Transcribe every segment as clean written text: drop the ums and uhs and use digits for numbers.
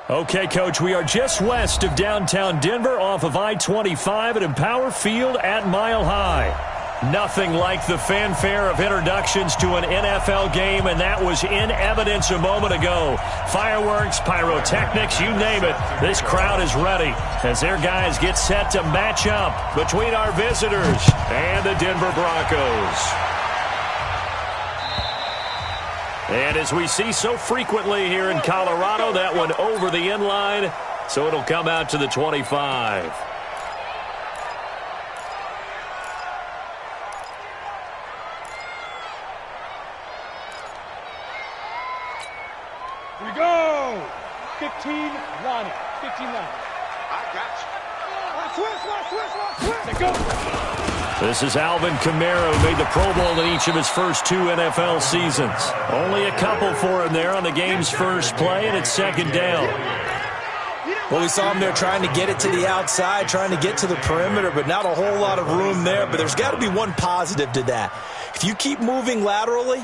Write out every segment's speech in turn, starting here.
Okay, Coach, we are just west of downtown Denver off of I-25 at Empower Field at Mile High. Nothing like the fanfare of introductions to an NFL game, and that was in evidence a moment ago. Fireworks, pyrotechnics, you name it. This crowd is ready as their guys get set to match up between our visitors and the Denver Broncos. And as we see so frequently here in Colorado, that one over the end line, so it'll come out to the 25. Here we go! 15 Lonnie. 15 Lonnie. I got you. Let's go! This is Alvin Kamara, who made the Pro Bowl in each of his first 2 NFL seasons. Only a couple for him there on the game's first play, and it's second down. Well, we saw him there trying to get it to the outside, trying to get to the perimeter, but not a whole lot of room there. But there's got to be one positive to that. If you keep moving laterally,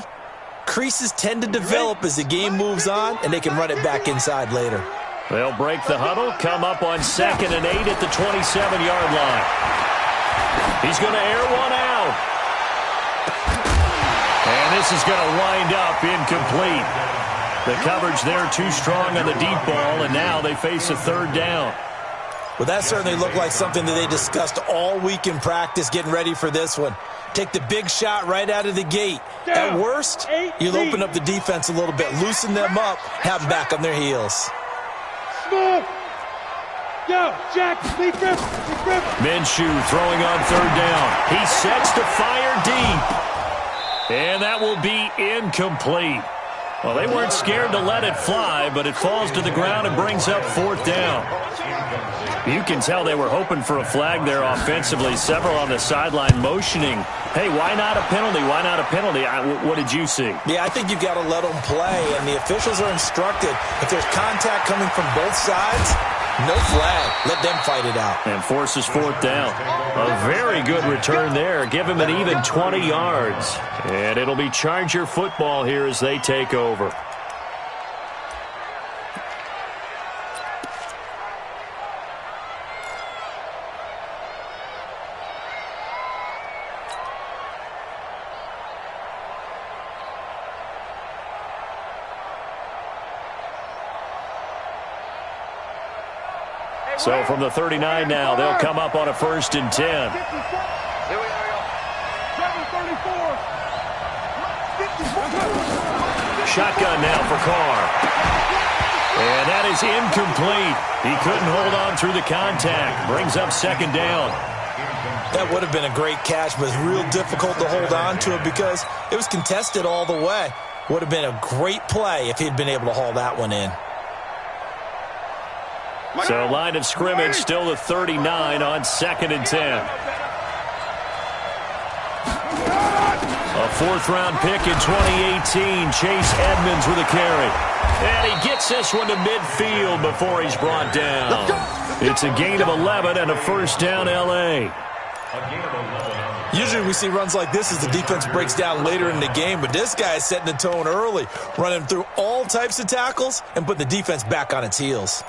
creases tend to develop as the game moves on, and they can run it back inside later. They'll break the huddle, come up on 2nd and 8 at the 27-yard line. He's going to air one out. And this is going to wind up incomplete. The coverage there too strong on the deep ball, and now they face a 3rd down. Well, that certainly looked like something that they discussed all week in practice getting ready for this one. Take the big shot right out of the gate. At worst, you'll open up the defense a little bit, loosen them up, have them back on their heels. Smith! Go, Jack, lead grip. Minshew throwing on 3rd down. He sets to fire deep. And that will be incomplete. Well, they weren't scared to let it fly, but it falls to the ground and brings up 4th down. You can tell they were hoping for a flag there offensively. Several on the sideline motioning, hey, why not a penalty? Why not a penalty? What did you see? Yeah, I think you've got to let them play, and the officials are instructed. If there's contact coming from both sides, no flag. Let them fight it out. And forces 4th down. A very good return there. Give him an even 20 yards. And it'll be Charger football here as they take over. So from the 39 now, they'll come up on a 1st and 10. Here we are. 7:34. Shotgun now for Carr. And that is incomplete. He couldn't hold on through the contact. Brings up 2nd down. That would have been a great catch, but it's real difficult to hold on to it because it was contested all the way. Would have been a great play if he'd been able to haul that one in. So line of scrimmage still the 39 on 2nd and 10. A 4th-round pick in 2018, Chase Edmonds with a carry. And he gets this one to midfield before he's brought down. It's a gain of 11 and a 1st down, L.A. Usually we see runs like this as the defense breaks down later in the game, but this guy is setting the tone early, running through all types of tackles and put the defense back on its heels.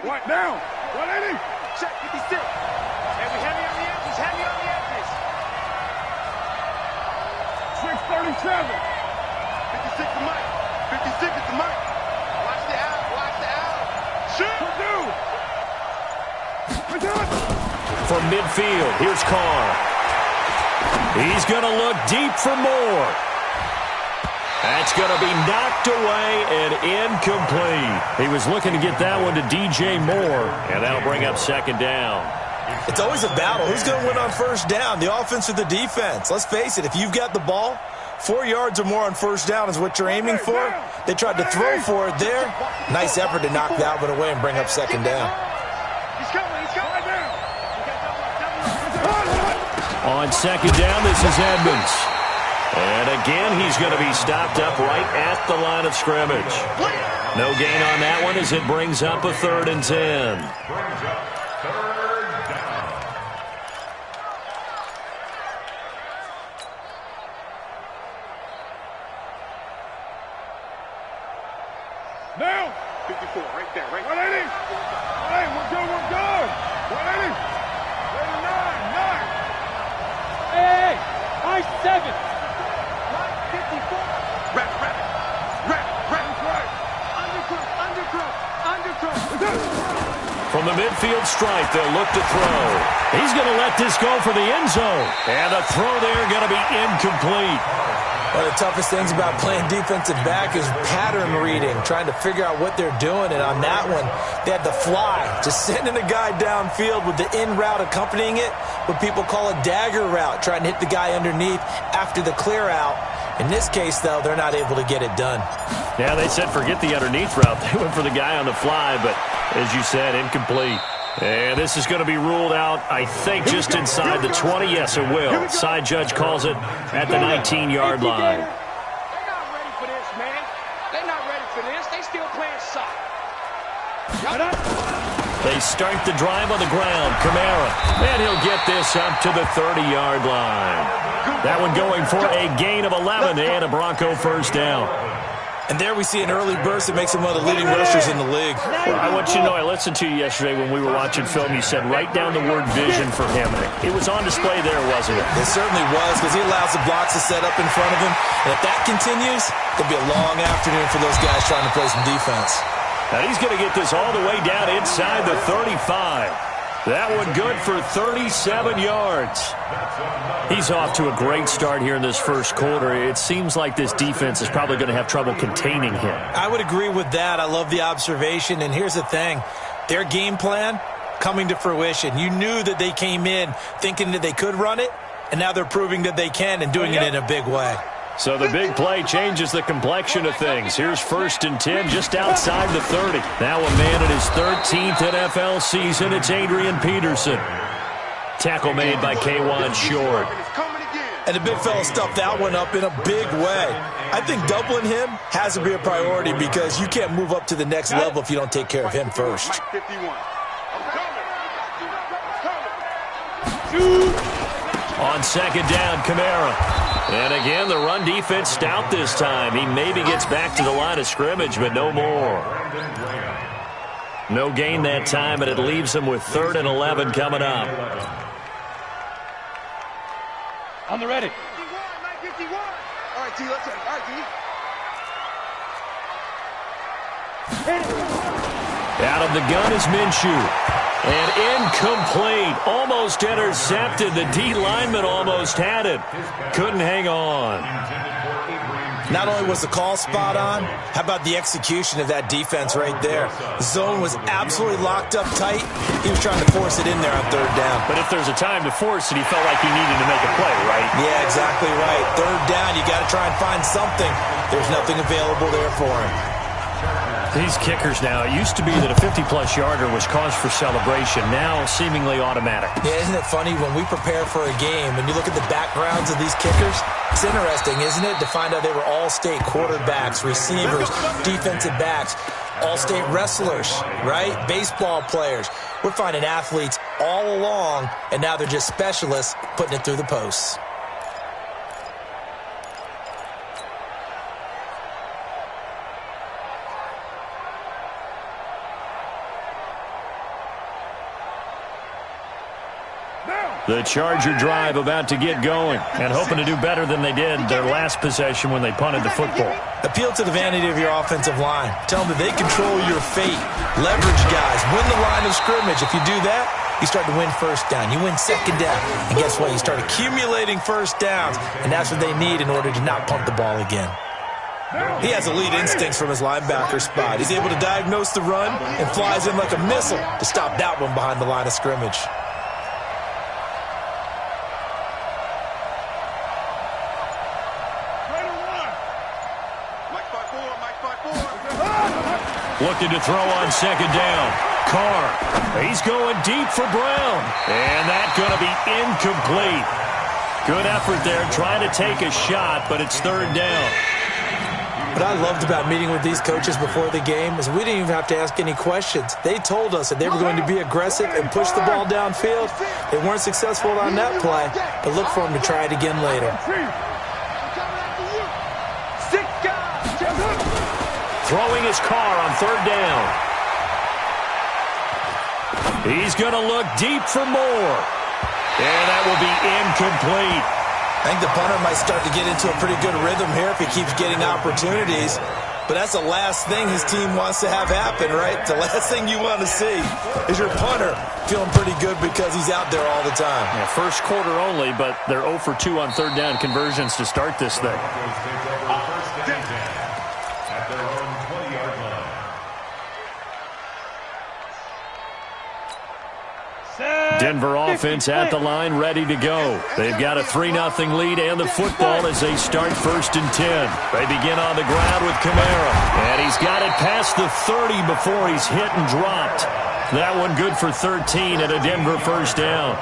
Right now, 180. Check 56. And we heavy on the edges. 637. 56 to Mike. 56 is to Mike. Watch the out. Shoot. From midfield, here's Carr. He's going to look deep for more. That's going to be knocked away and incomplete. He was looking to get that one to DJ Moore, and that'll bring up 2nd down. It's always a battle. Who's going to win on 1st down, the offense or the defense? Let's face it, if you've got the ball, 4 yards or more on 1st down is what you're aiming for. They tried to throw for it there. Nice effort to knock that one away and bring up 2nd down. He's coming down. On 2nd down, this is Edmonds. And again, he's going to be stopped up right at the line of scrimmage. No gain on that one as it brings up a 3rd and 10. 4, right there, right? 180. Hey, we're good, we're good. 180. 9. Hey, high 7. 54. Rep. Undercut. From the midfield stripe, they'll look to throw. He's going to let this go for the end zone. And the throw there going to be incomplete. One of the toughest things about playing defensive back is pattern reading, trying to figure out what they're doing. And on that one, they had the fly, just sending a guy downfield with the in route accompanying it, what people call a dagger route, trying to hit the guy underneath after the clear out. In this case, though, they're not able to get it done. Yeah, they said forget the underneath route. They went for the guy on the fly, but as you said, incomplete. And this is going to be ruled out, I think, just inside the 20. Yes, it will. Side judge calls it at the 19-yard line. They're not ready for this, man. They're not ready for this. They still playing soccer. They start the drive on the ground. Kamara. And he'll get this up to the 30-yard line. That one going for a gain of 11 and a Bronco first down. And there we see an early burst that makes him one of the leading rushers in the league. Well, I want you to know, I listened to you yesterday when we were watching film. You said write down the word vision for him. It was on display there, wasn't it? It certainly was, because he allows the blocks to set up in front of him. And if that continues, it'll be a long afternoon for those guys trying to play some defense. Now he's going to get this all the way down inside the 35. That one good for 37 yards. He's off to a great start here in this first quarter. It seems like this defense is probably going to have trouble containing him. I would agree with that. I love the observation. And here's the thing. Their game plan coming to fruition. You knew that they came in thinking that they could run it, and now they're proving that they can and doing it in a big way. So the big play changes the complexion of things. Here's 1st and 10 just outside the 30. Now a man in his 13th NFL season. It's Adrian Peterson. Tackle made by K'Wan Short. And the big fella stuffed that one up in a big way. I think doubling him has to be a priority because you can't move up to the next level if you don't take care of him first. On 2nd down, Kamara. And again, the run defense stout this time. He maybe gets back to the line of scrimmage, but no more. No gain that time, and it leaves him with 3rd and 11 coming up. On the ready. 51. All right, T, let's go. All right, T. Out of the gun is Minshew. And incomplete. Almost intercepted. The D lineman almost had it. Couldn't hang on. Not only was the call spot on, how about the execution of that defense right there? The zone was absolutely locked up tight. He was trying to force it in there on 3rd down. But if there's a time to force it, he felt like he needed to make a play, right? Yeah, exactly right. 3rd down, you got to try and find something. There's nothing available there for him. These kickers now, it used to be that a 50-plus yarder was cause for celebration. Now, seemingly automatic. Yeah, isn't it funny when we prepare for a game and you look at the backgrounds of these kickers? It's interesting, isn't it, to find out they were all-state quarterbacks, receivers, defensive backs, all-state wrestlers, right? Baseball players. We're finding athletes all along, and now they're just specialists putting it through the posts. The Charger drive about to get going and hoping to do better than they did their last possession when they punted the football. Appeal to the vanity of your offensive line. Tell them that they control your fate. Leverage guys. Win the line of scrimmage. If you do that, you start to win 1st down. You win 2nd down. And guess what? You start accumulating 1st downs. And that's what they need in order to not punt the ball again. He has elite instincts from his linebacker spot. He's able to diagnose the run and flies in like a missile to stop that one behind the line of scrimmage. Looking to throw on 2nd down. Carr. He's going deep for Brown. And that's going to be incomplete. Good effort there trying to take a shot, but it's 3rd down. What I loved about meeting with these coaches before the game is we didn't even have to ask any questions. They told us that they were going to be aggressive and push the ball downfield. They weren't successful on that play, but look for them to try it again later. Throwing his Carr on 3rd down. He's going to look deep for more. And that will be incomplete. I think the punter might start to get into a pretty good rhythm here if he keeps getting opportunities. But that's the last thing his team wants to have happen, right? The last thing you want to see is your punter feeling pretty good because he's out there all the time. Yeah, first quarter only, but they're 0 for 2 on third down conversions to start this thing. Denver offense at the line, ready to go. They've got a 3-0 lead and the football as they start 1st and 10. They begin on the ground with Kamara. And he's got it past the 30 before he's hit and dropped. That one good for 13 and a Denver first down.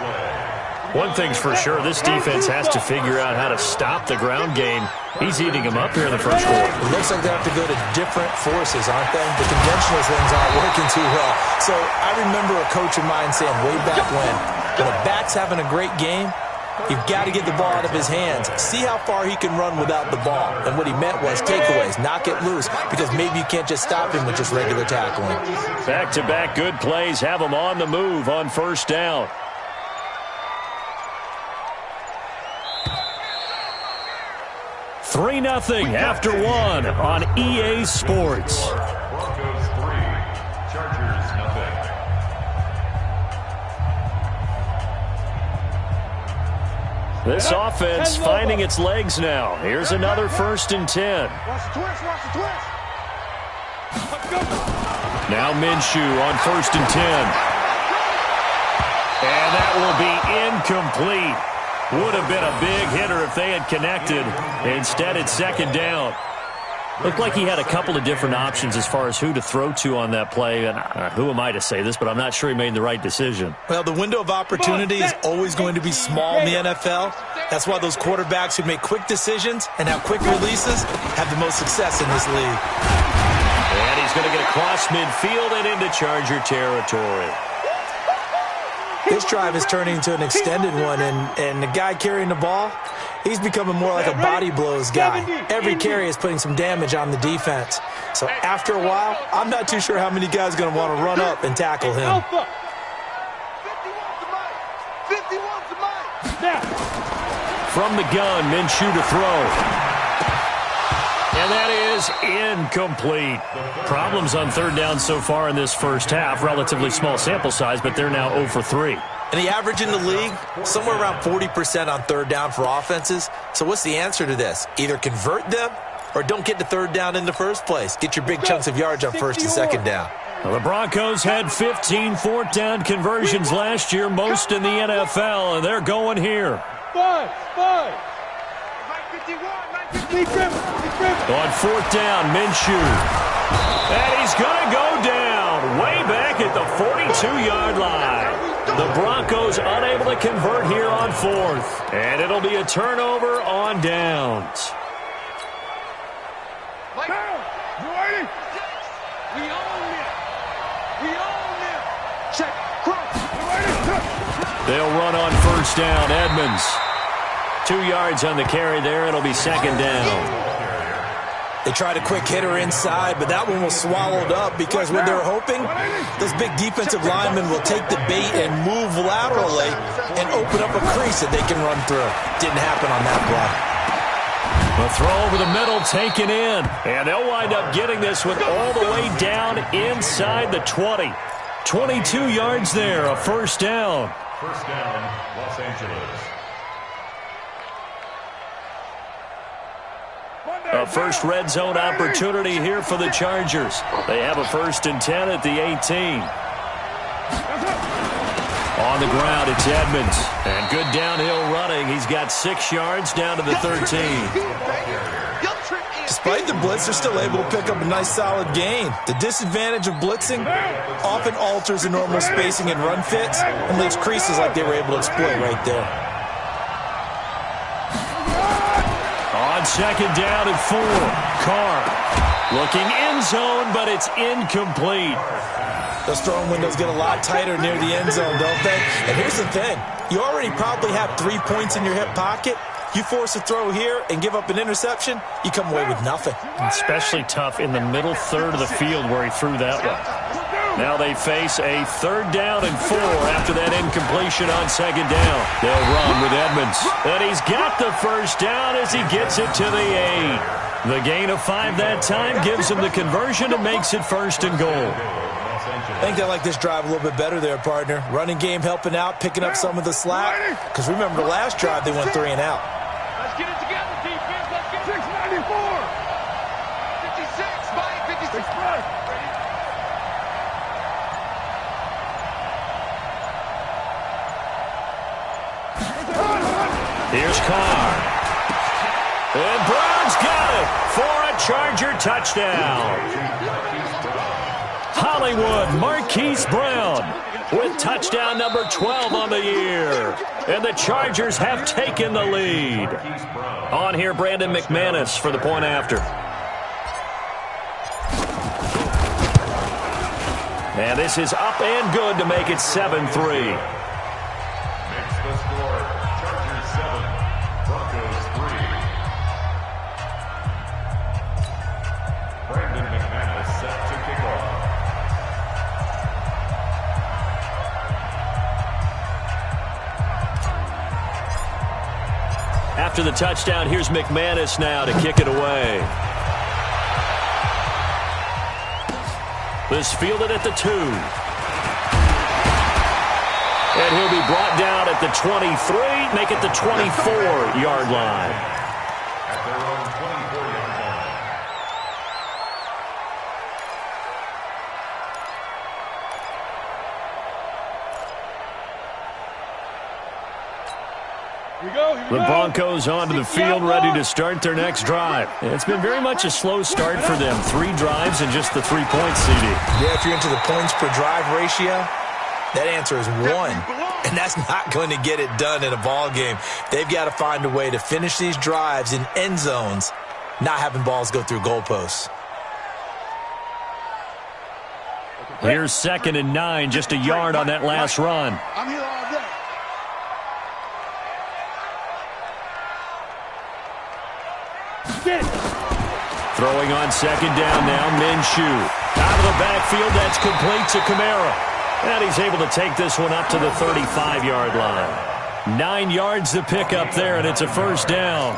One thing's for sure, this defense has to figure out how to stop the ground game. He's eating them up here in the first quarter. It looks like they have to go to different forces, aren't they? The conventional things aren't working too well. So I remember a coach of mine saying way back when a back's having a great game, you've got to get the ball out of his hands. See how far he can run without the ball. And what he meant was takeaways, knock it loose, because maybe you can't just stop him with just regular tackling. Back-to-back good plays have him on the move on first down. Three 3-0 after one on EA Sports. Broncos 3, Chargers 0. This offense finding its legs now. Here's another 1st and 10. Watch the twist, watch the twist. Let's go. Now Minshew on 1st and 10. And that will be incomplete. Would have been a big hitter if they had connected. Instead, it's 2nd down. Looked like he had a couple of different options as far as who to throw to on that play. And who am I to say this, but I'm not sure he made the right decision. Well, the window of opportunity is always going to be small in the NFL. That's why those quarterbacks who make quick decisions and have quick releases have the most success in this league. And he's going to get across midfield and into Charger territory. This drive is turning into an extended one, and the guy carrying the ball, he's becoming more like a body blows guy. Every carry is putting some damage on the defense. So after a while, I'm not too sure how many guys are going to want to run up and tackle him. 51's the mic. From the gun, Minshew to throw. And that is incomplete. Problems on third down so far in this first half. Relatively small sample size, but they're now 0 for 3. And the average in the league, somewhere around 40% on third down for offenses. So what's the answer to this? Either convert them or don't get to third down in the first place. Get your big chunks of yards on 1st and 2nd down. Well, the Broncos had 15 fourth down conversions last year, most in the NFL, and they're going here. Five. On 4th down, Minshew. And he's going to go down way back at the 42-yard line. The Broncos unable to convert here on 4th. And it'll be a turnover on downs. You ready? We own it. Check. Cross. You ready? They'll run on 1st down. Edmonds. 2 yards on the carry there. It'll be 2nd down. They tried a quick hitter inside, but that one was swallowed up because what they're hoping, those big defensive linemen will take the bait and move laterally and open up a crease that they can run through. Didn't happen on that play. The throw over the middle taken in. And they'll wind up getting this one all the way down inside the 20. 22 yards there, a 1st down. 1st down, Los Angeles. A first red zone opportunity here for the Chargers. They have a 1st and 10 at the 18. On the ground, it's Edmonds. And good downhill running. He's got 6 yards down to the 13. Despite the blitz, they're still able to pick up a nice solid gain. The disadvantage of blitzing often alters the normal spacing and run fits and leaves creases like they were able to exploit right there. On 2nd down and 4. Carr looking end zone, but it's incomplete. Those throwing windows get a lot tighter near the end zone, don't they? And here's the thing. You already probably have 3 points in your hip pocket. You force a throw here and give up an interception, you come away with nothing. Especially tough in the middle third of the field where he threw that one. Now they face a 3rd down and 4 after that incompletion on 2nd down. They'll run with Edmonds. And he's got the 1st down as he gets it to the 8. The gain of 5 that time gives him the conversion and makes it 1st and goal. I think they like this drive a little bit better there, partner. Running game helping out, picking up some of the slack. Because remember the last drive, they went 3 and out. Let's get it together, defense. Let's get 694. 56, Mike. 56, Mike. Here's Carr. And Brown's got it for a Charger touchdown. Hollywood Marquise Brown with touchdown number 12 on the year. And the Chargers have taken the lead. On here, Brandon McManus for the point after. And this is up and good to make it 7-3. Makes the score. Chargers 7, Broncos 3. Brandon McManus set to kick off. After the touchdown, here's McManus now to kick it away. This fielded at the 2. And he'll be brought down at the 23, make it the 24-yard line. At their own 24-yard line. The Broncos onto the field, ready to start their next drive. It's been very much a slow start for them. 3 drives and just the 3 points, CD. Yeah, if you're into the points per drive ratio, that answer is 1. And that's not going to get it done in a ball game. They've got to find a way to finish these drives in end zones, not having balls go through goalposts. Here's 2nd and 9, just a yard on that last run. I'm here all day. Throwing on 2nd down now, Minshew. Out of the backfield, that's complete to Kamara. And he's able to take this one up to the 35-yard line. 9 yards to pick up there, and it's a 1st down.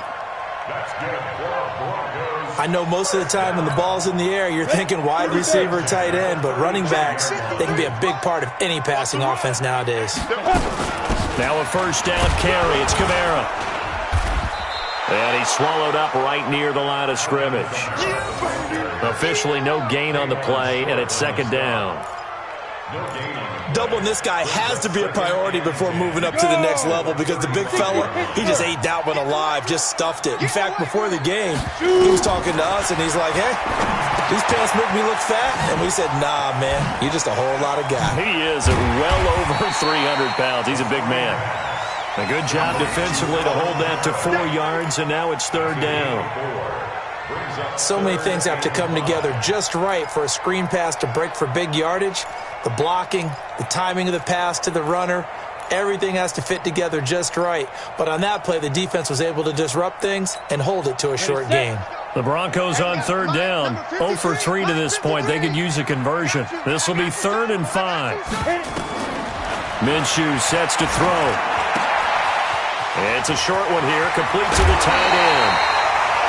That's good for Broncos. I know most of the time when the ball's in the air, you're thinking wide receiver, tight end, but running backs, they can be a big part of any passing offense nowadays. Now a 1st down carry. It's Kamara. And he's swallowed up right near the line of scrimmage. Officially no gain on the play, and it's 2nd down. Doubling this guy has to be a priority before moving up to the next level because the big fella, he just ate that one alive, just stuffed it. In fact, before the game, he was talking to us, and he's like, hey, these pants make me look fat. And we said, nah, man, you're just a whole lot of guy. He is well over 300 pounds. He's a big man. A good job defensively to hold that to 4 yards, and now it's 3rd down. So many things have to come together just right for a screen pass to break for big yardage. The blocking, the timing of the pass to the runner, everything has to fit together just right. But on that play, the defense was able to disrupt things and hold it to a short gain. The Broncos on 3rd down, 0 for 3 to this point. They could use a conversion. This will be 3rd and 5. Minshew sets to throw. It's a short one here, complete to the tight end.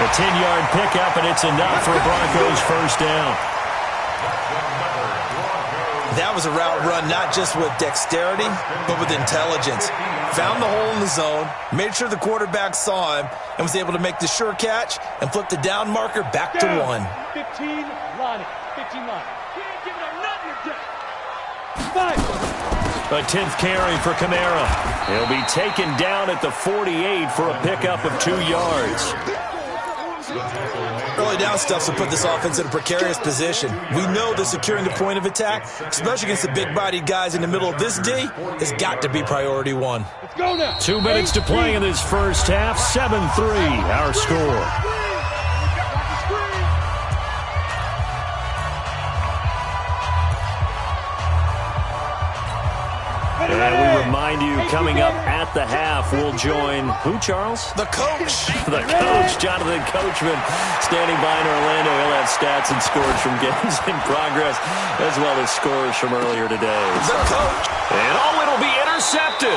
A 10-yard pickup, and it's enough for a Broncos 1st down. That was a route run not just with dexterity, but with intelligence. Found the hole in the zone, made sure the quarterback saw him, and was able to make the sure catch and flip the down marker back to 1. 15 line. 15 line. You ain't giving up nothing today. 5. A 10th carry for Kamara. He'll be taken down at the 48 for a pickup of 2 yards. Early down stuff will put this offense in a precarious position. We know that securing the point of attack, especially against the big-bodied guys in the middle of this D, has got to be priority 1. Let's go now. 2 minutes to play in this first half. 7-3, our score. And we remind you, coming up at at the half. We'll join who, Charles? The coach. The coach, Jonathan Coachman, standing by in Orlando. He'll have stats and scores from games in progress, as well as scores from earlier today. The coach. And it'll be intercepted.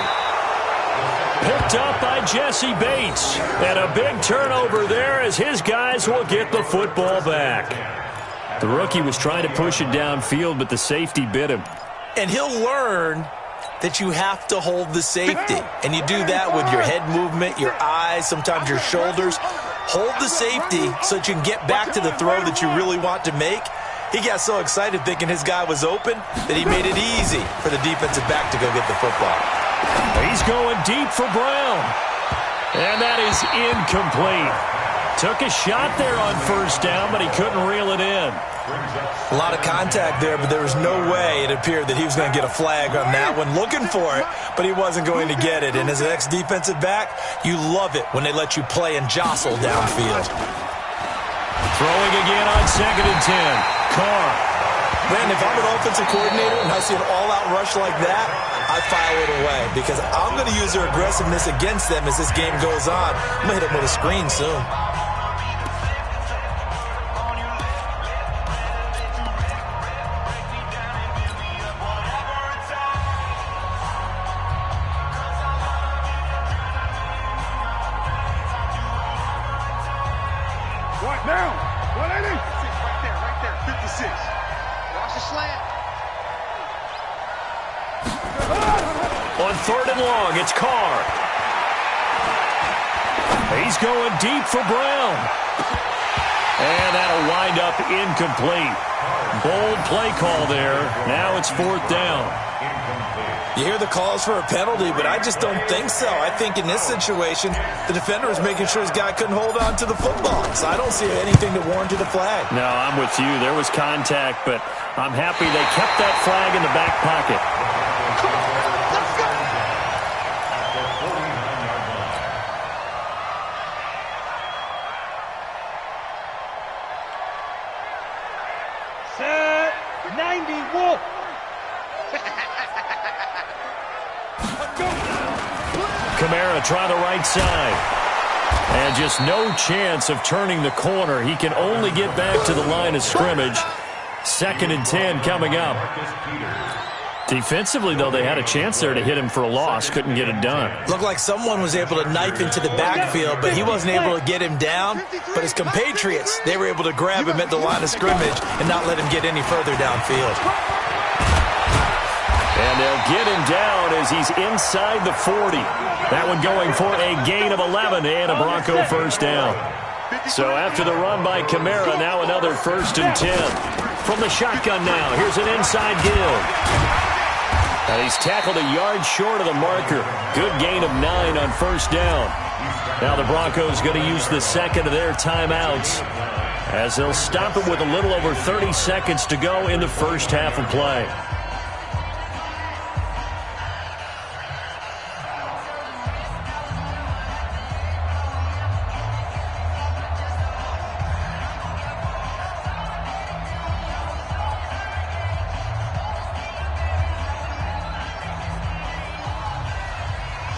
Picked up by Jesse Bates. And a big turnover there as his guys will get the football back. The rookie was trying to push it downfield, but the safety bit him. And he'll learn that you have to hold the safety. And you do that with your head movement, your eyes, sometimes your shoulders. Hold the safety so that you can get back to the throw that you really want to make. He got so excited thinking his guy was open that he made it easy for the defensive back to go get the football. He's going deep for Brown. And that is incomplete. Took a shot there on first down, but he couldn't reel it in. A lot of contact there, but there was no way it appeared that he was going to get a flag on that one. Looking for it, but he wasn't going to get it. And as an ex-defensive back, you love it when they let you play and jostle downfield. Throwing again on 2nd and 10. Carr. Man, if I'm an offensive coordinator and I see an all-out rush like that, I file it away because I'm going to use their aggressiveness against them as this game goes on. I'm going to hit them with a screen soon. Now, 180. Right there, 56. Watch the slant. On 3rd and long, it's Carr. He's going deep for Brown. And that'll wind up incomplete. Bold play call there. Now it's 4th down. You hear the calls for a penalty, but I just don't think so. I think in this situation, the defender was making sure his guy couldn't hold on to the football. So I don't see anything that warranted a flag. No, I'm with you. There was contact, but I'm happy they kept that flag in the back pocket. Come on, let's go. Set 90 Wolf. Kamara try the right side. And just no chance of turning the corner. He can only get back to the line of scrimmage. 2nd and 10 coming up. Defensively, though, they had a chance there to hit him for a loss. Couldn't get it done. Looked like someone was able to knife into the backfield, but he wasn't able to get him down. But his compatriots, they were able to grab him at the line of scrimmage and not let him get any further downfield. And they'll get him down as he's inside the 40. That one going for a gain of 11 and a Bronco first down. So after the run by Kamara, now another 1st and 10. From the shotgun now, here's an inside give. And he's tackled a yard short of the marker. Good gain of 9 on first down. Now the Broncos going to use the second of their timeouts as they'll stop it with a little over 30 seconds to go in the first half of play.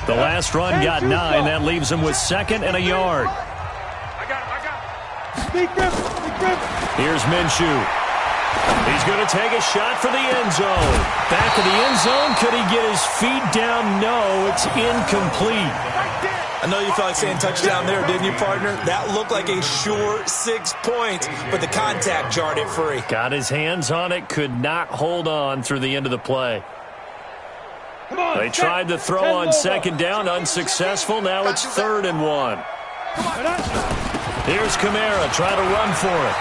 The last run got 9. That leaves him with 2nd and a yard. I got it. Big grip. Here's Minshew. He's going to take a shot for the end zone. Back of the end zone. Could he get his feet down? No, it's incomplete. I know you felt like saying touchdown there, didn't you, partner? That looked like a sure 6 points, but the contact jarred it free. Got his hands on it. Could not hold on through the end of the play. They tried to throw on 2nd down, unsuccessful. Now it's 3rd and 1. Here's Kamara, trying to run for it.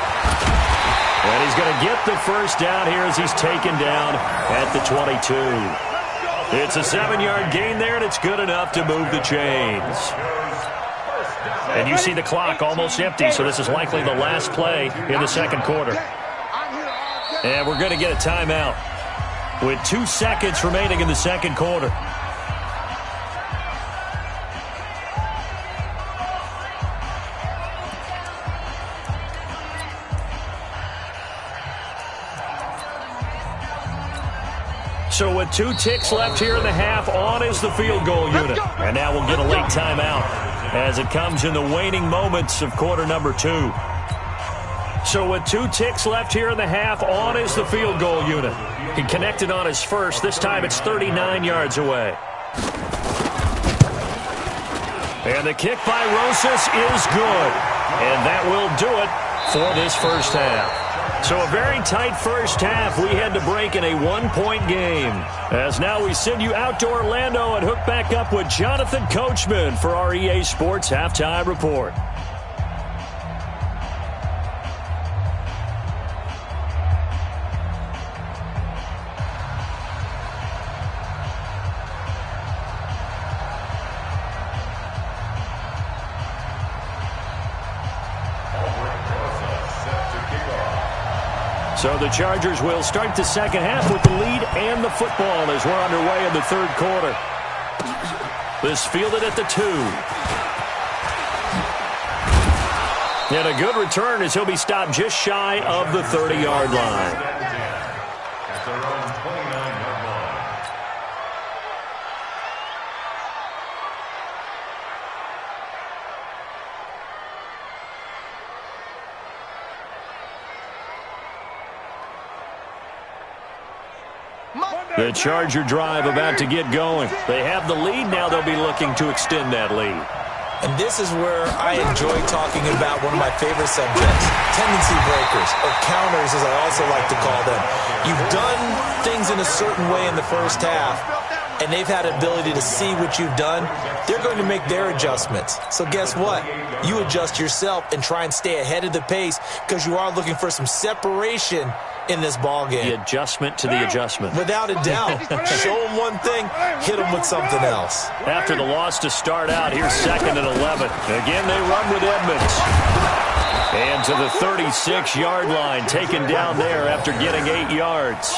And he's going to get the first down here as he's taken down at the 22. It's a 7-yard gain there, and it's good enough to move the chains. And you see the clock almost empty, so this is likely the last play in the second quarter. And we're going to get a timeout with 2 seconds remaining in the second quarter. So with 2 ticks left here in the half, on is the field goal unit. And now we'll get a late timeout as it comes in the waning moments of quarter number 2. So with 2 ticks left here in the half, on is the field goal unit. He connected on his first. This time it's 39 yards away. And the kick by Rosas is good. And that will do it for this first half. So a very tight first half. We had to break in a 1-point game. As now we send you out to Orlando and hook back up with Jonathan Coachman for our EA Sports Halftime Report. So the Chargers will start the second half with the lead and the football as we're underway in the third quarter. This fielded at the 2. And a good return as he'll be stopped just shy of the 30-yard line. At their own 29-yard line. The Charger drive about to get going. They have the lead now. They'll be looking to extend that lead. And this is where I enjoy talking about one of my favorite subjects, tendency breakers, or counters as I also like to call them. You've done things in a certain way in the first half, and they've had ability to see what you've done. They're going to make their adjustments. So guess what? You adjust yourself and try and stay ahead of the pace because you are looking for some separation in this ball game. The adjustment to the adjustment. Without a doubt. Show them one thing, hit them with something else. After the loss to start out, here's 2nd and 11. Again, they run with Edmonds. And to the 36-yard line, taken down there after getting 8 yards.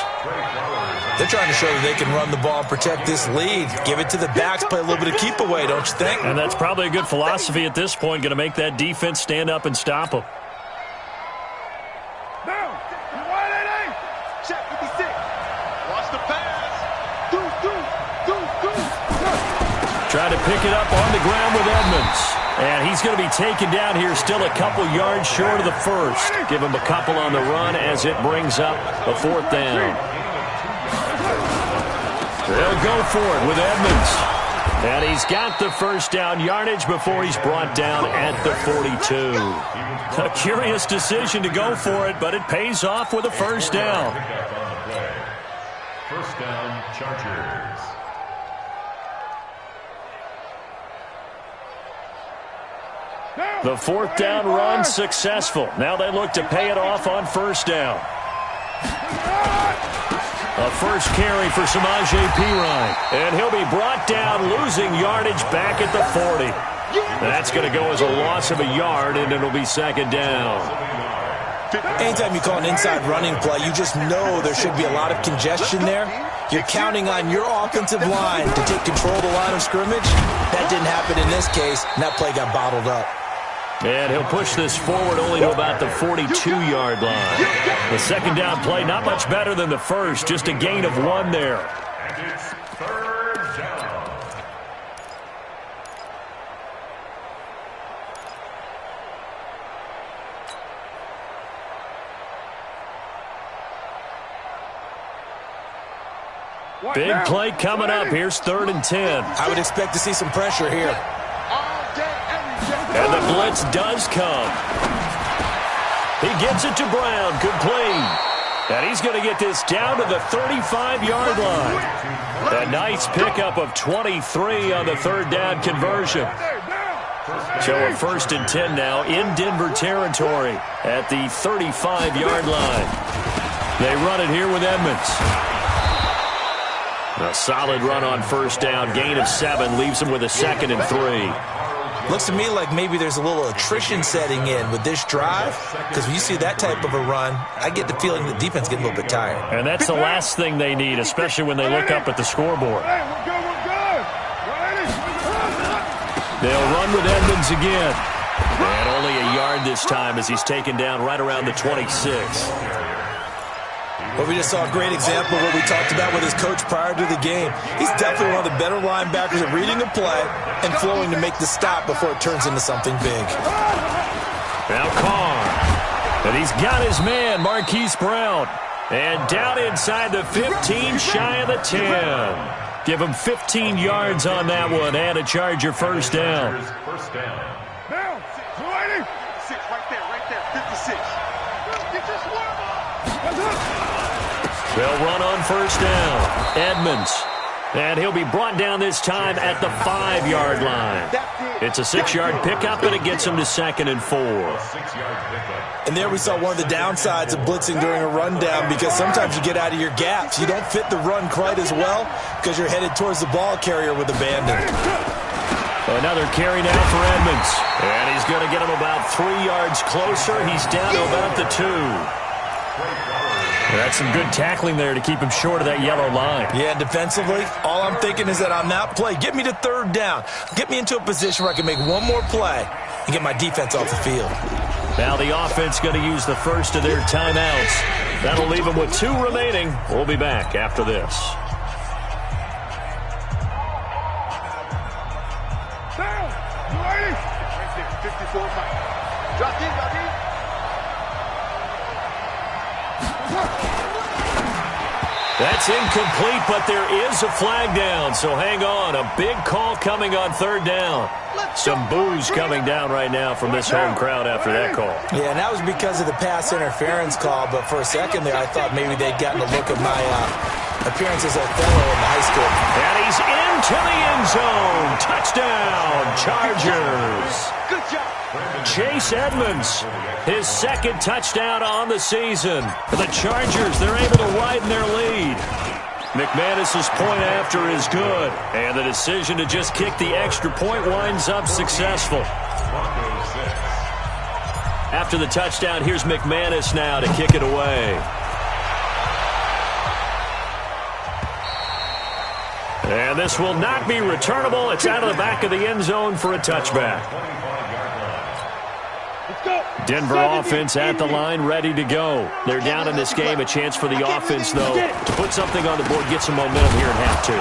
They're trying to show that they can run the ball and protect this lead. Give it to the backs, play a little bit of keep away, don't you think? And that's probably a good philosophy at this point, going to make that defense stand up and stop them. Trying to pick it up on the ground with Edmonds. And he's going to be taken down here still a couple yards short of the first. Give him a couple on the run as it brings up a 4th down. They'll go for it with Edmonds. And he's got the first down yardage before he's brought down at the 42. A curious decision to go for it, but it pays off with a first down. First down, Chargers. The 4th down run successful. Now they look to pay it off on first down. A first carry for Samaje Perine. And he'll be brought down, losing yardage back at the 40. That's going to go as a loss of a yard, and it'll be 2nd down. Anytime you call an inside running play, you just know there should be a lot of congestion there. You're counting on your offensive line to take control of the line of scrimmage. That didn't happen in this case, and that play got bottled up. And he'll push this forward only to about the 42-yard line. The 2nd down play, not much better than the first, just a gain of 1 there. And it's 3rd down. Big play coming up. Here's 3rd and 10. I would expect to see some pressure here. And the blitz does come. He gets it to Brown, complete. And he's going to get this down to the 35-yard line. A nice pickup of 23 on the 3rd down conversion. So a 1st and 10 now in Denver territory at the 35-yard line. They run it here with Edmonds. A solid run on first down. Gain of 7 leaves him with a 2nd and 3. Looks to me like maybe there's a little attrition setting in with this drive, because when you see that type of a run, I get the feeling the defense getting a little bit tired. And that's the last thing they need, especially when they look up at the scoreboard. They'll run with Edmonds again. And only a yard this time as he's taken down right around the 26. Well, we just saw a great example of what we talked about with his coach prior to the game. He's definitely one of the better linebackers at reading a play and flowing to make the stop before it turns into something big. Now Carr. And he's got his man, Marquise Brown. And down inside the 15, shy of the 10. Give him 15 yards on that one and a Charger first down. First down. Now, 280. 6 right there, 56. Get your swerve on. They'll run on first down. Edmonds. And he'll be brought down this time at the 5-yard line. It's a 6-yard pickup, and it gets him to 2nd and 4. 6-yard pickup. And there we saw one of the downsides of blitzing during a rundown, because sometimes you get out of your gaps. You don't fit the run quite as well because you're headed towards the ball carrier with abandon. Another carry now for Edmonds. And he's going to get him about 3 yards closer. He's down to about the 2. That's some good tackling there to keep him short of that yellow line. Yeah, and defensively, all I'm thinking is that on that play, get me to 3rd down. Get me into a position where I can make one more play and get my defense off the field. Now the offense going to use the first of their timeouts. That'll leave them with 2 remaining. We'll be back after this. Down, 280. Right there, 54 miles. Drop in, drop in. That's incomplete, but there is a flag down, so hang on. A big call coming on 3rd down. Some boos coming down right now from this home crowd after that call. Yeah, and that was because of the pass interference call, but for a second there I thought maybe they'd gotten a look at my appearance as a fellow in the high school. And he's into the end zone. Touchdown, Chargers. Good job. Chase Edmonds, his 2nd touchdown on the season. For the Chargers, they're able to widen their lead. McManus's point after is good, and the decision to just kick the extra point winds up successful. After the touchdown, here's McManus now to kick it away. And this will not be returnable. It's out of the back of the end zone for a touchback. Denver offense at the line, ready to go. They're down in this game. A chance for the offense, though, to put something on the board, get some momentum here in half 2.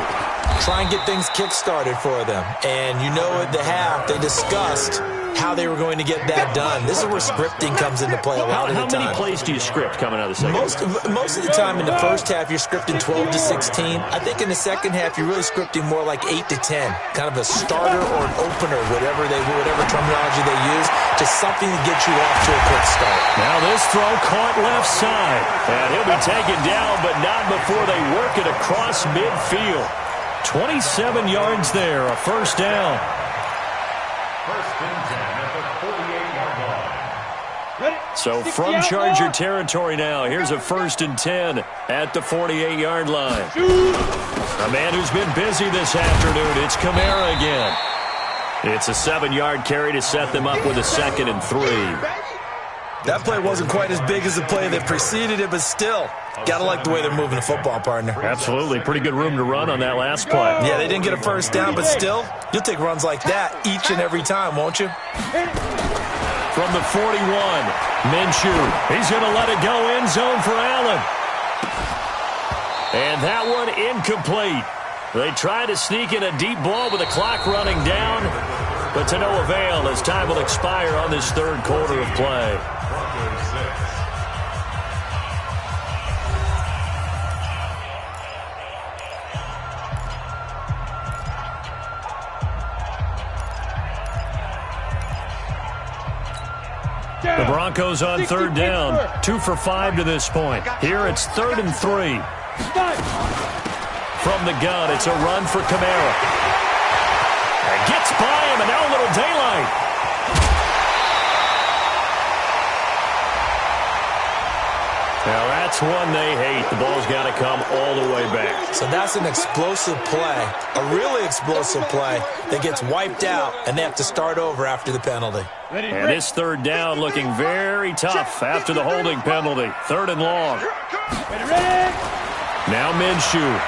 Try and get things kick-started for them. And you know at the half, they discussed how they were going to get that done. This is where scripting comes into play a lot of the time. How many plays do you script coming out of the second? Most of the time in the first half, you're scripting 12 to 16. I think in the second half, you're really scripting more like 8 to 10. Kind of a starter or an opener, whatever terminology they use, just something to get you off to a quick start. Now this throw caught left side. And he'll be taken down, but not before they work it across midfield. 27 yards there, a first down. First and 10 at the 48-yard line. So from Charger territory now, here's a 1st and 10 at the 48-yard line. A man who's been busy this afternoon, it's Kamara again. It's a 7-yard carry to set them up with a 2nd and 3. That play wasn't quite as big as the play that preceded it, but still, gotta like the way they're moving the football, partner. Absolutely. Pretty good room to run on that last play. Yeah, they didn't get a first down, but still, you'll take runs like that each and every time, won't you? From the 41, Minshew. He's going to let it go end zone for Allen. And that one incomplete. They try to sneak in a deep ball with the clock running down, but to no avail as time will expire on this 3rd quarter of play. The Broncos on 3rd down. 2 for 5 to this point. Here it's 3rd and 3. From the gun, it's a run for Kamara. And gets by him, and now a little daylight. Now that's one they hate. The ball's got to come all the way back. So that's an explosive play, a really explosive play that gets wiped out, and they have to start over after the penalty. And this 3rd down looking very tough after the holding penalty. 3rd and long. Now Minshew.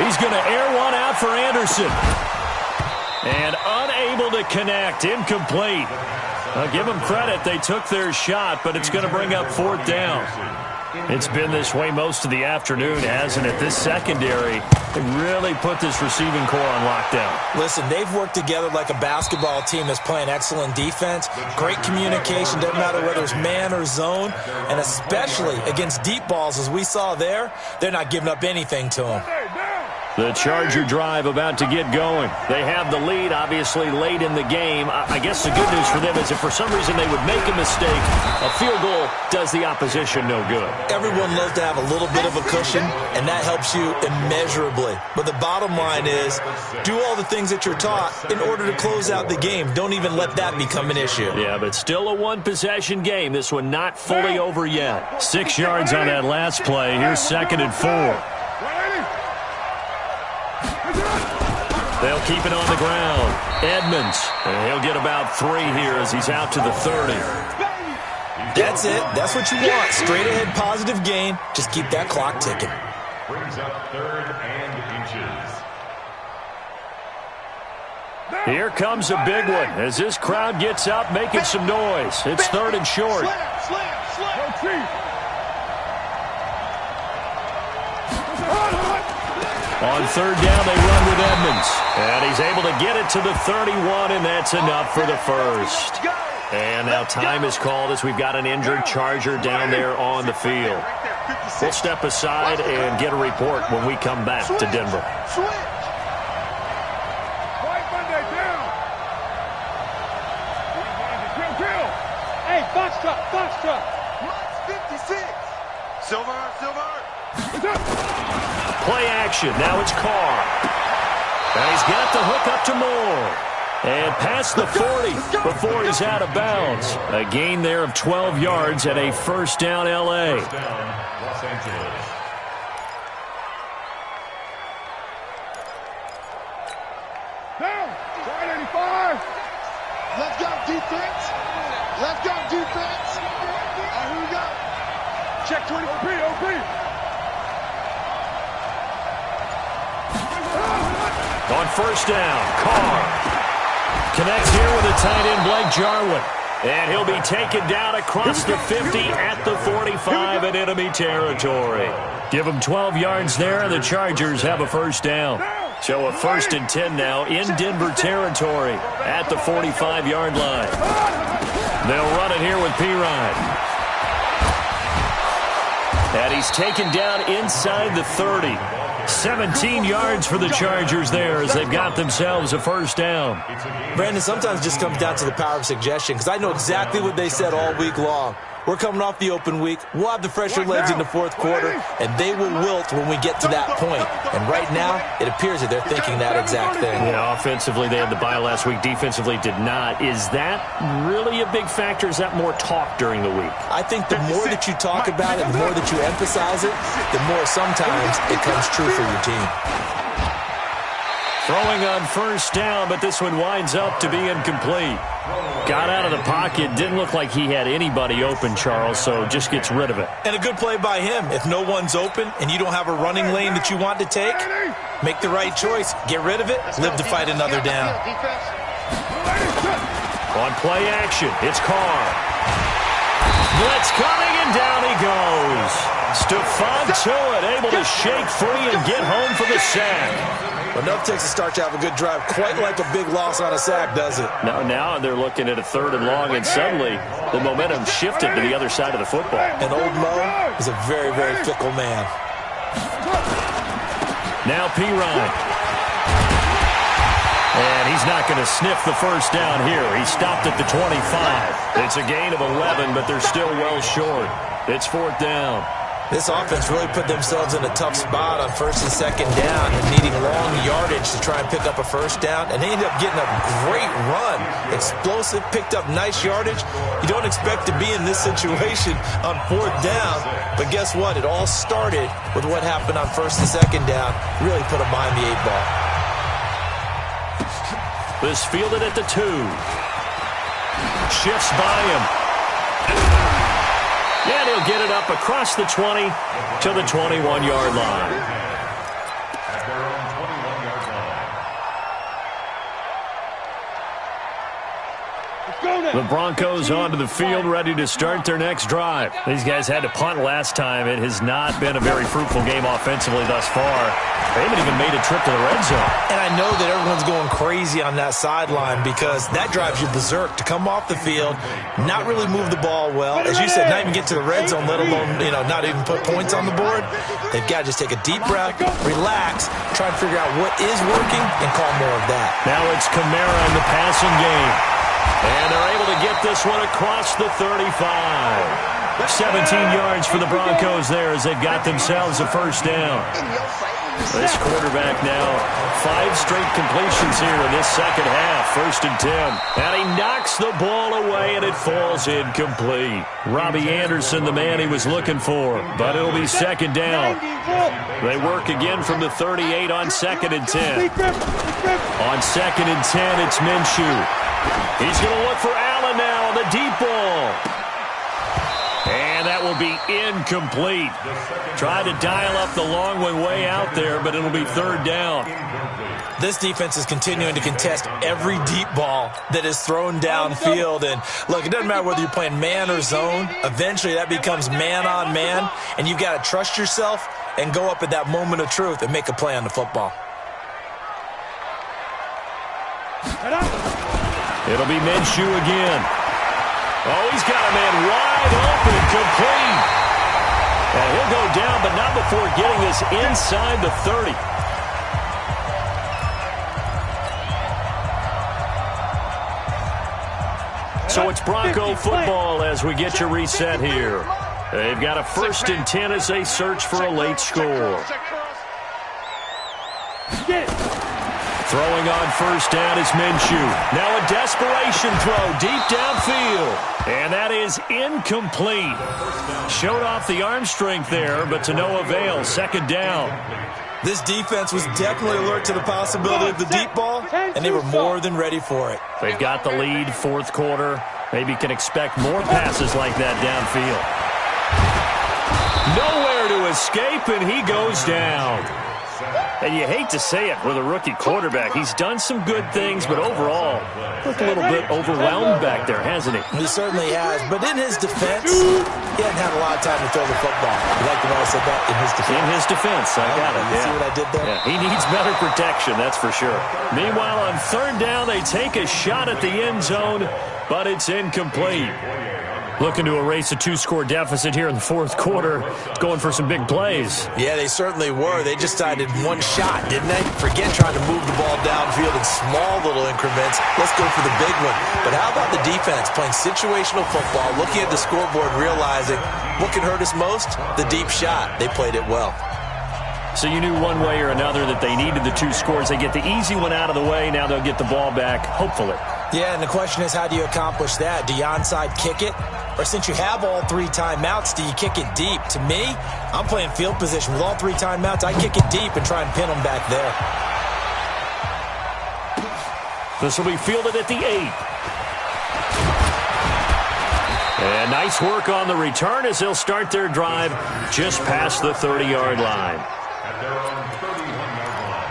He's going to air one out for Anderson. And unable to connect. Incomplete. I'll give them credit. They took their shot, but it's going to bring up 4th down. It's been this way most of the afternoon, hasn't it? This secondary really put this receiving core on lockdown. Listen, they've worked together like a basketball team that's playing excellent defense. Great communication, doesn't matter whether it's man or zone. And especially against deep balls, as we saw there, they're not giving up anything to them. The Charger drive about to get going. They have the lead, obviously, late in the game. I guess the good news for them is if for some reason they would make a mistake, a field goal does the opposition no good. Everyone loves to have a little bit of a cushion, and that helps you immeasurably. But the bottom line is, do all the things that you're taught in order to close out the game. Don't even let that become an issue. Yeah, but still a one-possession game. This one not fully over yet. 6 yards on that last play. Here's 2nd and 4. They'll keep it on the ground. Edmonds, and he'll get about 3 here as he's out to the 30. That's it. That's what you want. Straight ahead positive gain. Just keep that clock ticking. Brings up 3rd and inches. Here comes a big one as this crowd gets up making some noise. It's 3rd and short. On 3rd down, they run with Edmonds. And he's able to get it to the 31, and that's enough for the first. And now time is called as we've got an injured Charger down there on the field. We'll step aside and get a report when we come back to Denver. Hey, box truck, box truck. 56. Silver. Play action. Now it's Carr. And he's got the hook up to Moore. And past the 40 before he's out of bounds. A gain there of 12 yards and a first down L.A. First down, Los Angeles. Down. Side 85. Let's go, defense. Let's go, defense. Here we go. Check 20 for OP. On first down, Carr connects here with a tight end, Blake Jarwin. And he'll be taken down across the 50 at the 45 in enemy territory. Give him 12 yards there, and the Chargers have a first down. So a 1st and 10 now in Denver territory at the 45-yard line. They'll run it here with Pirine. And he's taken down inside the 30. 17 yards for the Chargers there as they've got themselves a first down. Brandon, sometimes it just comes down to the power of suggestion, because I know exactly what they said all week long. We're coming off the open week. We'll have the fresher legs in the 4th quarter, and they will wilt when we get to that point. And right now, it appears that they're thinking that exact thing. Yeah, offensively, they had the bye last week. Defensively, did not. Is that really a big factor? Is that more talk during the week? I think the more that you talk about it, the more that you emphasize it, the more sometimes it comes true for your team. Throwing on first down, but this one winds up to be incomplete. Got out of the pocket. Didn't look like he had anybody open, Charles, so just gets rid of it. And a good play by him. If no one's open and you don't have a running lane that you want to take, make the right choice. Get rid of it. Live to fight another down. On play action, it's Carr. Blitz coming, and down he goes. Stephon Tuitt able to shake free and get home for the sack. Enough takes a start to have a good drive. Quite like a big loss on a sack, does it? Now they're looking at a 3rd and long, and suddenly the momentum shifted to the other side of the football. And old Mo is a very, very fickle man. Now Pirine. And he's not going to sniff the first down here. He stopped at the 25. It's a gain of 11, but they're still well short. It's 4th down. This offense really put themselves in a tough spot on 1st and 2nd down and needing long yardage to try and pick up a first down, and they ended up getting a great run. Explosive, picked up nice yardage. You don't expect to be in this situation on 4th down, but guess what? It all started with what happened on 1st and 2nd down. Really put them behind the 8 ball. This fielded at the 2. Shifts by him. And he'll get it up across the 20 to the 21-yard line. At their own 21-yard The Broncos onto the field, ready to start their next drive. These guys had to punt last time. It has not been a very fruitful game offensively thus far. They haven't even made a trip to the red zone. And I know that everyone's going crazy on that sideline because that drives you berserk to come off the field, not really move the ball well. As you said, not even get to the red zone, let alone, not even put points on the board. They've got to just take a deep breath, relax, try and figure out what is working, and call more of that. Now it's Kamara in the passing game. And they're able to get this one across the 35. 17 yards for the Broncos there as they've got themselves a first down. This quarterback now, 5 straight completions here in this second half. 1st and 10. And he knocks the ball away, and it falls incomplete. Robbie Anderson, the man he was looking for, but it'll be 2nd down. They work again from the 38 on 2nd and 10. On 2nd and 10, it's Minshew. He's going to look for Allen now on the deep ball. And that will be incomplete. Tried to dial up the long one way out there, but it'll be 3rd down. This defense is continuing to contest every deep ball that is thrown downfield. And, look, it doesn't matter whether you're playing man or zone. Eventually that becomes man on man, and you've got to trust yourself and go up at that moment of truth and make a play on the football. It'll be Minshew again. Oh, he's got a man wide open, complete. And he'll go down, but not before getting this inside the 30. So it's Bronco football as we get you reset here. They've got a 1st and 10 as they search for a late score. Throwing on 1st down is Minshew. Now a desperation throw deep downfield. And that is incomplete. Showed off the arm strength there, but to no avail. 2nd down. This defense was definitely alert to the possibility of the deep ball, and they were more than ready for it. They've got the lead, 4th quarter. Maybe can expect more passes like that downfield. Nowhere to escape, and he goes down. And you hate to say it with a rookie quarterback. He's done some good things, but overall, looked a little bit overwhelmed back there, hasn't he? He certainly has. But in his defense, he hadn't had a lot of time to throw the football. You like the way I said that? In his defense. In his defense. I got it. You see what I did there? Yeah, he needs better protection, that's for sure. Meanwhile, on 3rd down, they take a shot at the end zone, but it's incomplete. Looking to erase a 2-score deficit here in the 4th quarter. Going for some big plays. Yeah, they certainly were. They just decided one shot, didn't they? Forget trying to move the ball downfield in small little increments. Let's go for the big one. But how about the defense playing situational football, looking at the scoreboard, realizing what can hurt us most? The deep shot. They played it well. So you knew one way or another that they needed the 2 scores. They get the easy one out of the way. Now they'll get the ball back, hopefully. Yeah, and the question is, how do you accomplish that? Do you onside kick it? Or since you have all 3 timeouts, do you kick it deep? To me, I'm playing field position. With all 3 timeouts, I kick it deep and try and pin them back there. This will be fielded at the 8. And nice work on the return as they'll start their drive just past the 30-yard line. And they're on 31-yard line.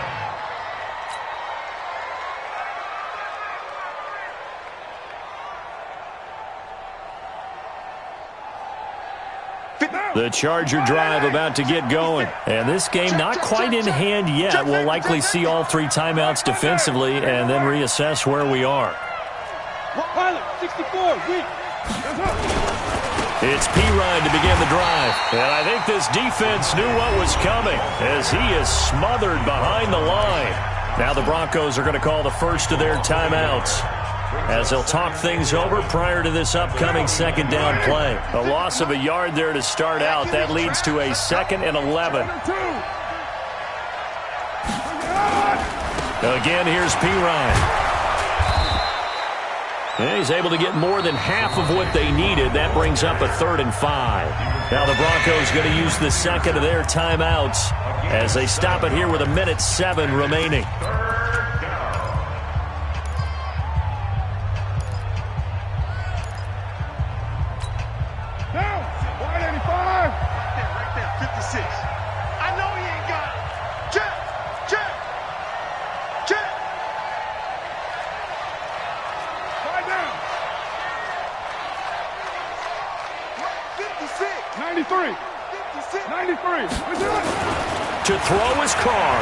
The Charger drive about to get going. And this game not quite in hand yet. We'll likely see all 3 timeouts defensively and then reassess where we are. Pilot, 64, weak. It's P-Ryan to begin the drive. And I think this defense knew what was coming as he is smothered behind the line. Now the Broncos are going to call the first of their timeouts as they'll talk things over prior to this upcoming 2nd down play. A loss of a yard there to start out. That leads to a 2nd and 11. Again, here's P-Ryan. And he's able to get more than half of what they needed. That brings up a 3rd and 5. Now the Broncos going to use the 2nd of their timeouts as they stop it here with 1:07 remaining. 93. 93. To throw his car.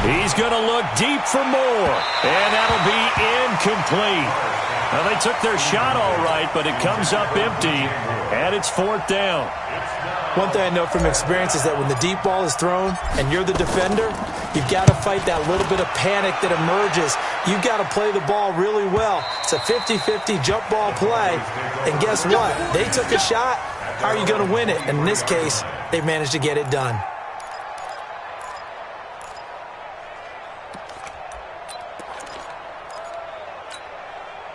He's going to look deep for more, and that'll be incomplete. Well, they took their shot all right, but it comes up empty, and it's 4th down. One thing I know from experience is that when the deep ball is thrown and you're the defender, you've got to fight that little bit of panic that emerges. You've got to play the ball really well. It's a 50-50 jump ball play, and guess what? They took a shot. How are you going to win it? And in this case, they've managed to get it done.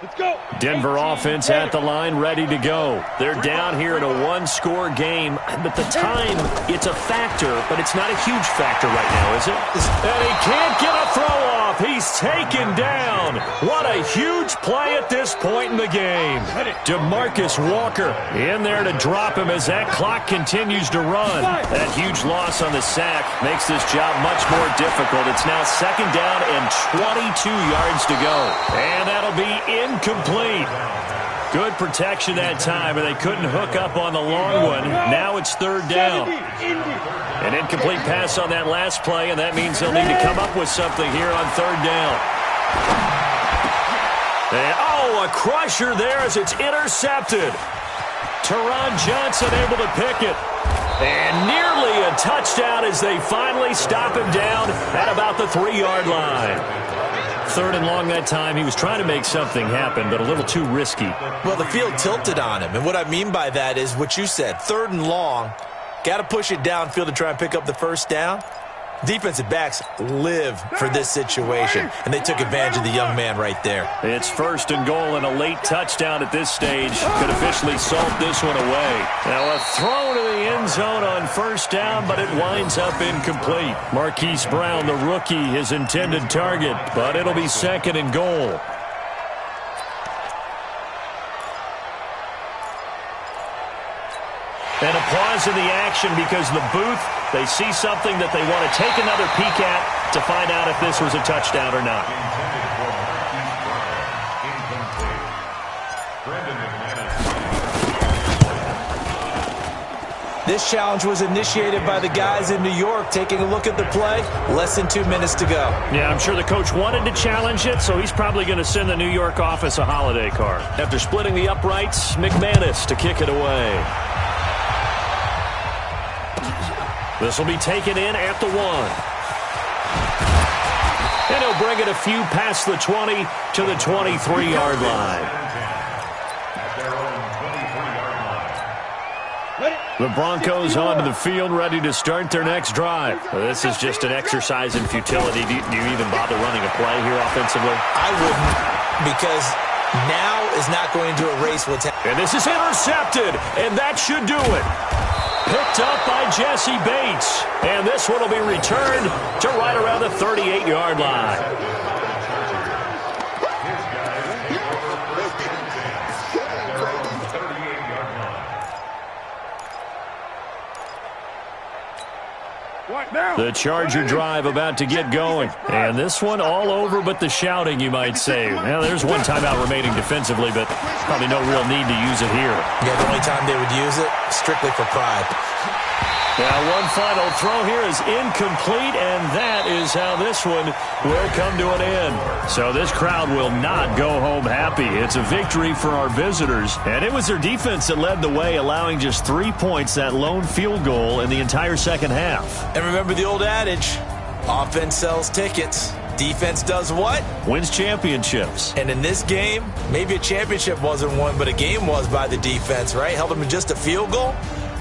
Let's go. Denver offense at the line, ready to go. They're down here in a one-score game, but the time, it's a factor, but it's not a huge factor right now, is it? And he can't get a throw off. He's taken down. What a huge play at this point in the game. DeMarcus Walker in there to drop him as that clock continues to run. That huge loss on the sack makes this job much more difficult. It's now 2nd down and 22 yards to go. And that'll be incomplete. Good protection that time, and they couldn't hook up on the long one. Now it's 3rd down. An incomplete pass on that last play, and that means they'll need to come up with something here on 3rd down. And, a crusher there as it's intercepted. Teron Johnson able to pick it. And nearly a touchdown as they finally stop him down at about the 3-yard line. 3rd and long that time. He was trying to make something happen, but a little too risky. Well, the field tilted on him, and what I mean by that is what you said. 3rd and long, got to push it downfield to try and pick up the 1st down. Defensive backs live for this situation, and they took advantage of the young man right there. It's 1st and goal, and a late touchdown at this stage could officially salt this one away. Now a throw to the end zone on 1st down, but it winds up incomplete. Marquise Brown, the rookie, his intended target, but it'll be 2nd and goal. And a pause in the action because the booth, they see something that they want to take another peek at to find out if this was a touchdown or not. This challenge was initiated by the guys in New York. Taking a look at the play, less than 2 minutes to go. Yeah, I'm sure the coach wanted to challenge it, so he's probably going to send the New York office a holiday card. After splitting the uprights, McManus to kick it away. This will be taken in at the 1. And he'll bring it a few past the 20 to the 23-yard line. The Broncos onto the field, ready to start their next drive. This is just an exercise in futility. Do you even bother running a play here offensively? I wouldn't, because now is not going to erase what's happening. And this is intercepted, and that should do it. Picked up by Jesse Bates. And this one will be returned to right around the 38-yard line. The Charger drive about to get going. And this one all over but the shouting, you might say. Well, there's one timeout remaining defensively, but probably no real need to use it here. Yeah, the only time they would use it, strictly for pride. Now, one final throw here is incomplete, and that is how this one will come to an end. So this crowd will not go home happy. It's a victory for our visitors, and it was their defense that led the way, allowing just 3 points, that lone field goal in the entire second half. And remember the old adage, offense sells tickets. Defense does what? Wins championships. And in this game, maybe a championship wasn't won, but a game was by the defense, right? Held them to just a field goal.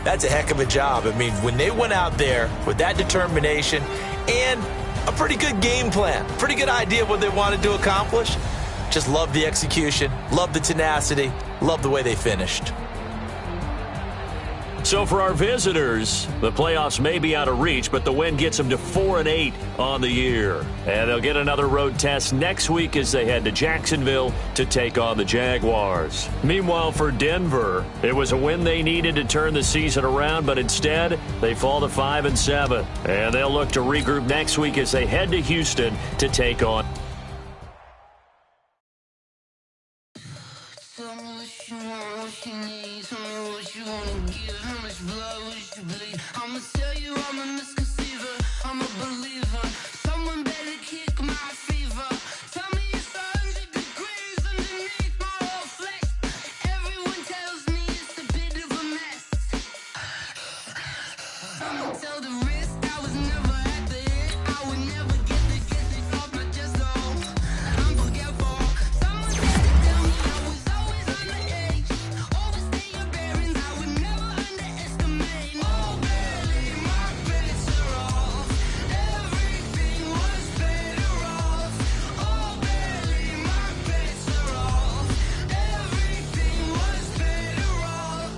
That's a heck of a job. I mean, when they went out there with that determination and a pretty good game plan, pretty good idea of what they wanted to accomplish, just love the execution, love the tenacity, love the way they finished. So for our visitors, the playoffs may be out of reach, but the win gets them to 4-8 on the year. And they'll get another road test next week as they head to Jacksonville to take on the Jaguars. Meanwhile, for Denver, it was a win they needed to turn the season around, but instead, they fall to 5-7. And they'll look to regroup next week as they head to Houston to take on. Tell me what you want, what you need. Tell me what you wanna give. How much blood would you bleed? I'ma tell you I'm a misconceiver. I'm a believer. Someone better kick my fever. Tell me it's 100 degrees underneath my whole flesh. Everyone tells me it's a bit of a mess. Someone tell the risk I was never at the hit. I would never get it off my chest though. I'm forgetful. Someone said it tell me I was always on the edge. Overstay your bearings, I would never underestimate. Oh, barely, my bets are off. Everything was better off. Oh, barely, my bets are off. Everything was better off.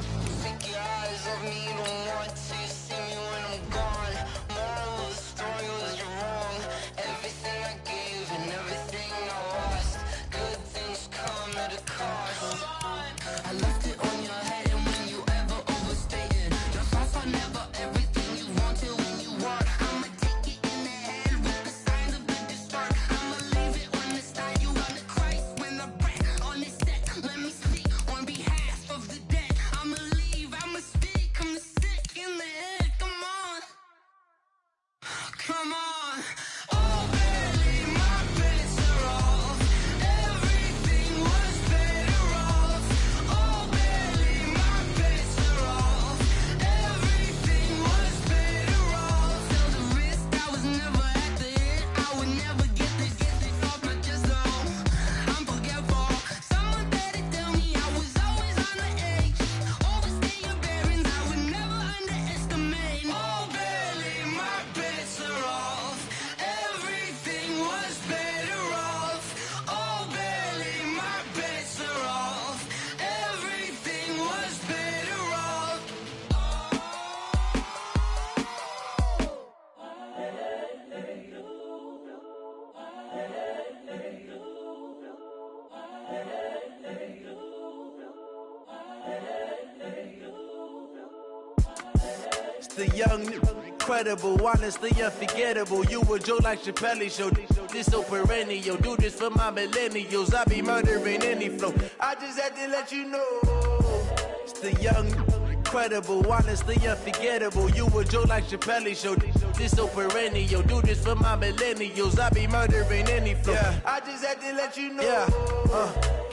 Take your eyes off me, you don't want to see me when I'm gone. Moral of the story was you're wrong. Everything I gave and everything I lost. Good things come at a cost. I left it on your head, and when you ever overstated, your thoughts are never everything you wanted when you want. I'ma take it in the head with the signs of the distort. I'ma leave it on the side. You want the Christ when I break on this set. Let me speak on behalf of the dead. I'ma leave, I'ma speak. I'm the sick in the head. Come on, come on. Oh, barely, my bets are off. Everything was better off. Oh, barely, my bets are off. Everything was better off. Tell the risk I was never at the hit. I would never get it off my chest though. I'm forgetful. Someone better tell me I was always on the edge. Overstay your bearings, I would never underestimate. Oh, barely, my bets are off. Everything was better off. Oh, barely, my bets are off. Everything was better off. It's the young, incredible, honestly unforgettable. You a joke like Chappelle show. This so perennial. Do this for my millennials. I be murdering any flow. I just had to let you know. It's the young, incredible, honestly unforgettable. You a joke like Chappelle show. This so perennial. Do this for my millennials. I be murdering any flow. Yeah. I just had to let you know. Yeah.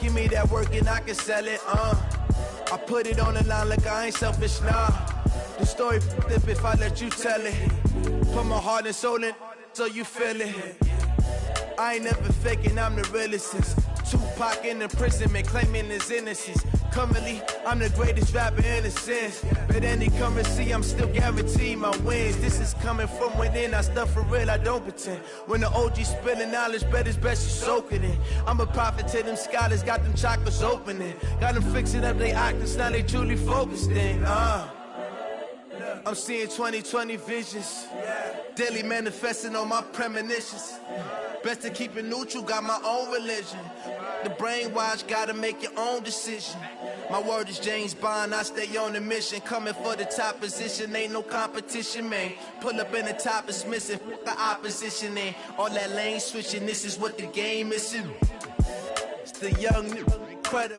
Give me that work and I can sell it. I put it on the line like I ain't selfish, nah. The story flip if I let you tell it. Put my heart and soul in so you feel it. I ain't never faking, I'm the realest since Tupac in imprisonment, claiming his innocence. Currently, I'm the greatest rapper in a sense. But any currency, I'm still guaranteed my wins. This is coming from within, I stuff for real, I don't pretend. When the OG spilling knowledge, bet it's best you soak it in. I'm a prophet to them scholars, got them chakras opening. Got them fixing up they octaves, now they truly focused in. I'm seeing 2020 visions. Daily manifesting on my premonitions. Best to keep it neutral, got my own religion. The brainwash, gotta make your own decision. My word is James Bond, I stay on the mission. Coming for the top position, ain't no competition, man. Pull up in the top is missing, fuck the opposition, ain't all that lane switching. This is what the game is. It's the young, incredible.